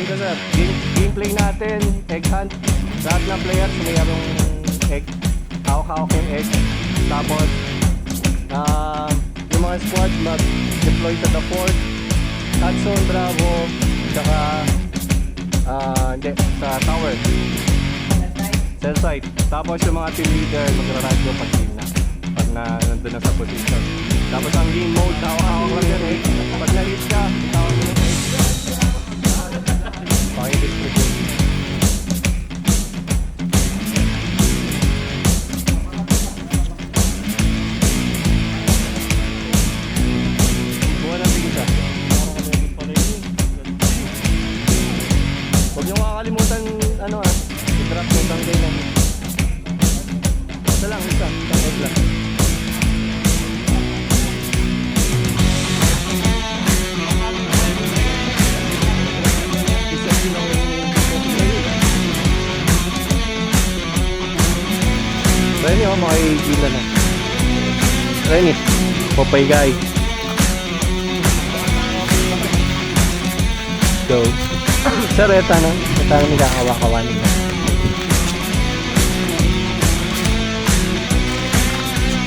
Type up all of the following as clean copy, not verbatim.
dito sir. Gameplay natin, egg hunt. Lahat ng players mayroong egg. Hawak-hawak yung egg. Tapos, yung mga squad mag-deploy sa the fort. Hudson, Bravo, saka hindi, sa tower. Cell site. Tapos yung mga team leader magra-radio pag team na. Pag nandun na sa position. Tapos ang game mode, hawak-hawak lang yan egg. Pag na-hit ka, tawag mo yung egg. Pakidistribute. Buwan ang tigisa. Huwag nyo makakalimutan, i-drop yung tangkay na. Isa lang, isang egg lang. Renny, makikila na. Renny, Popeye guy. Go. Sir, ito na. Ito na nagkakawa-kawanin na.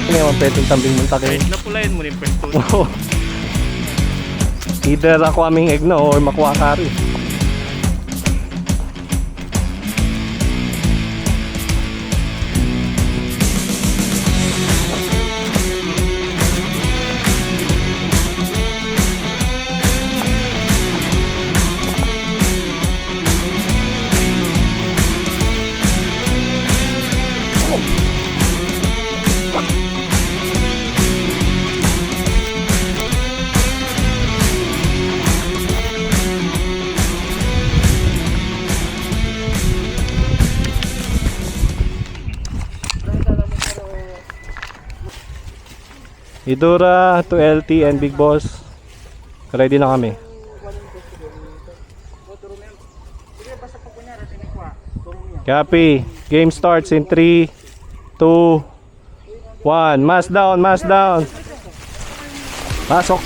Hindi naman pwedeng tambing muntak eh. Napulayan mo rin pwesto. Oo. Either ako aming egg na or makuha ka rin. Idura, 2LT and Big Boss. Ready na kami. Copy. Game starts in 3, 2, 1. Mask down, mask down. Pasok.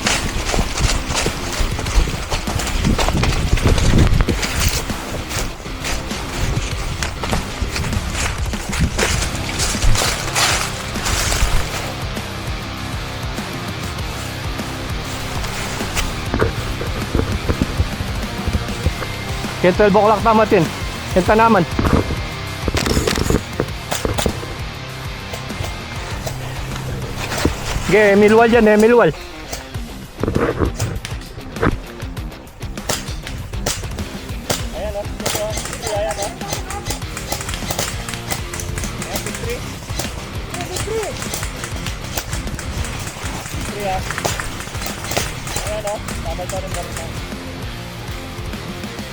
Kaya 12 o'clock tamatin. Kenta naman. Okay, Milwal yan eh, Milwal. Ayan o, ayan o.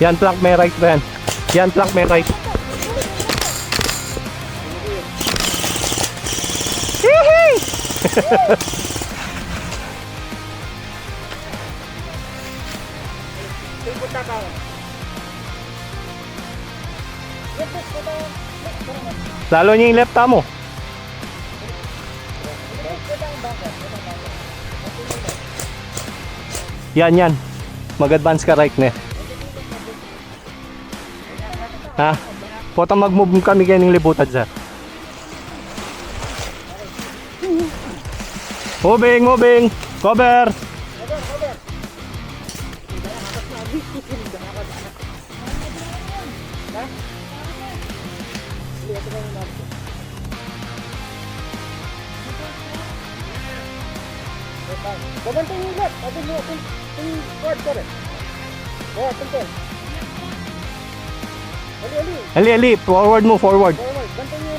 Yan plank may right ba yan? Yan plank may right. Hihi! Lalo niya yung left mo. Yan. Mag-advance ka right na. Ha? Pota mag-move kami ganing libutan sir. Moving. Cover. Ganito yung ulat. Sabi mo, yung cord ko rin. Kaya, tingin. Ali. Forward mo, forward. Ganito nyo.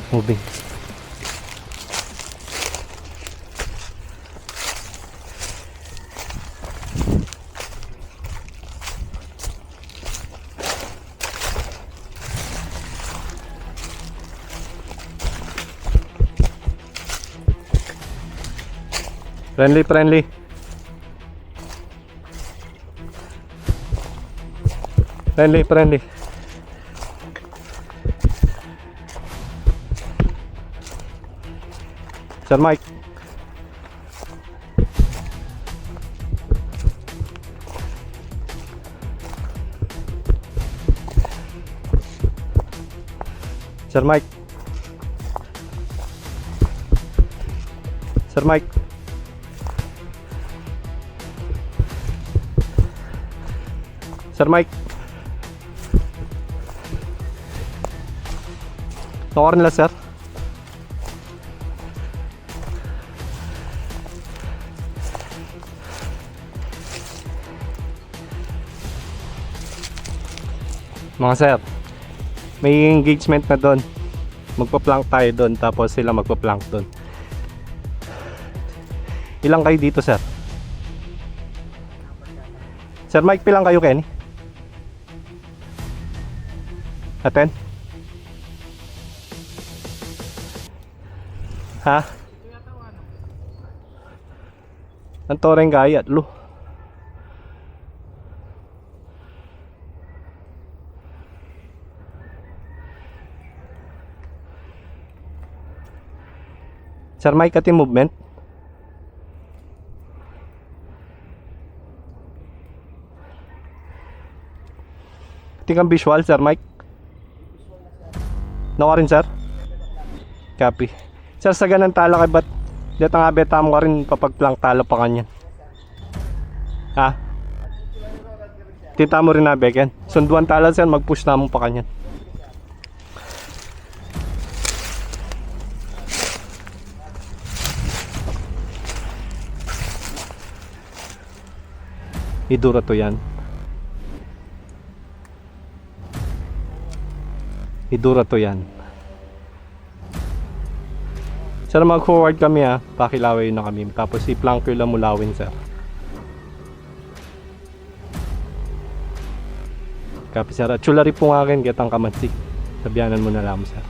Moving. Friendly. Friendly, friendly. Sir Mike. Sir Mike. Sir Mike. Sir Mike. Tawarin nila, sir. Mga sir, may engagement na doon. Magpa-plank tayo doon, tapos sila magpa-plank doon. Ilang kayo dito, sir? Sir Mike, pilang kayo, Kenny? Aten? Ha? Ang toreng gaya, lo. Sir Mike, ati movement? Ati kang visual, Sir Mike? Nawa rin, sir? Copy. Sir, sa ganang tala kay ba't dito nga beta mo ka rin papag-plank talo pa kanyan? Ha? Tita mo rin na beken. Sunduan tala, sir, mag-push na mo pa kanyan. Idura to yan. Idura to yan. Sir, mag-forward kami ha. Pakilaway na kami. Tapos i-plank ko lang mulawin, sir. Copy, sir. At chulari po nga akin. Getang kamatsik. Sabihanan mo na lang, sir.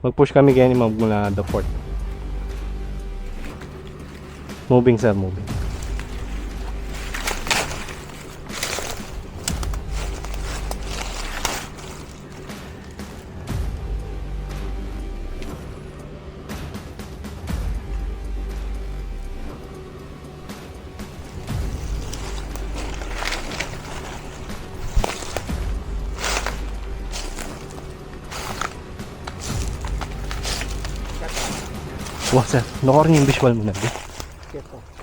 Mag-push kami ganyan mula the fort. Moving, sir, moving. Wah, sir, nakorin yung visual mo na.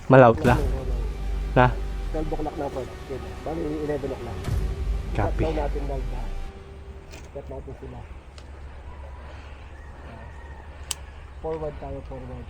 Malaut la. Na? 12 o'clock na po. Bali 11 o'clock. Copy. Cut natin lang na. Cut natin sila. Forward tayo, forward.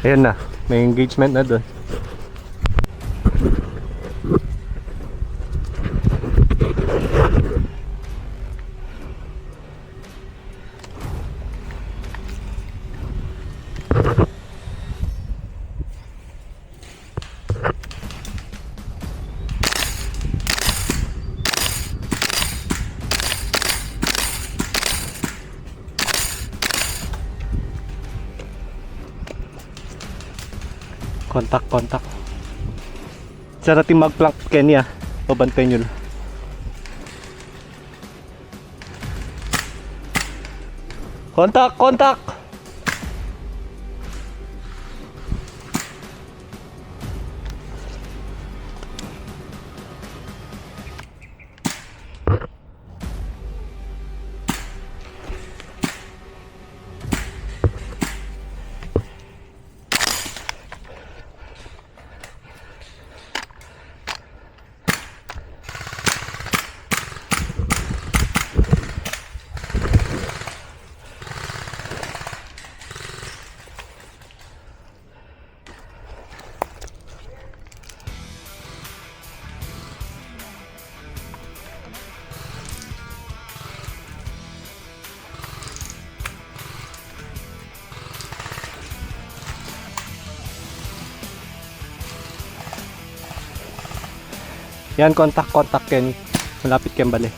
Ayan na, may engagement na doon. Kontak. Sa ating mag-plank, Kenya. Pabantay nyo lang. Kontak! Yan, contact Ken. Malapit kang bali.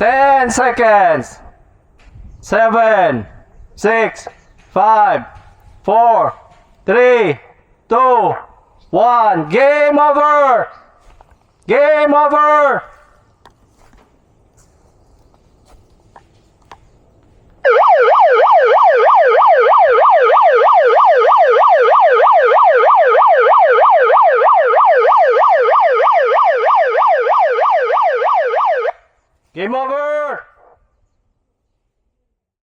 Ten seconds. 7, 6, 5, 4, 3, 2, 1. Game over! Game over!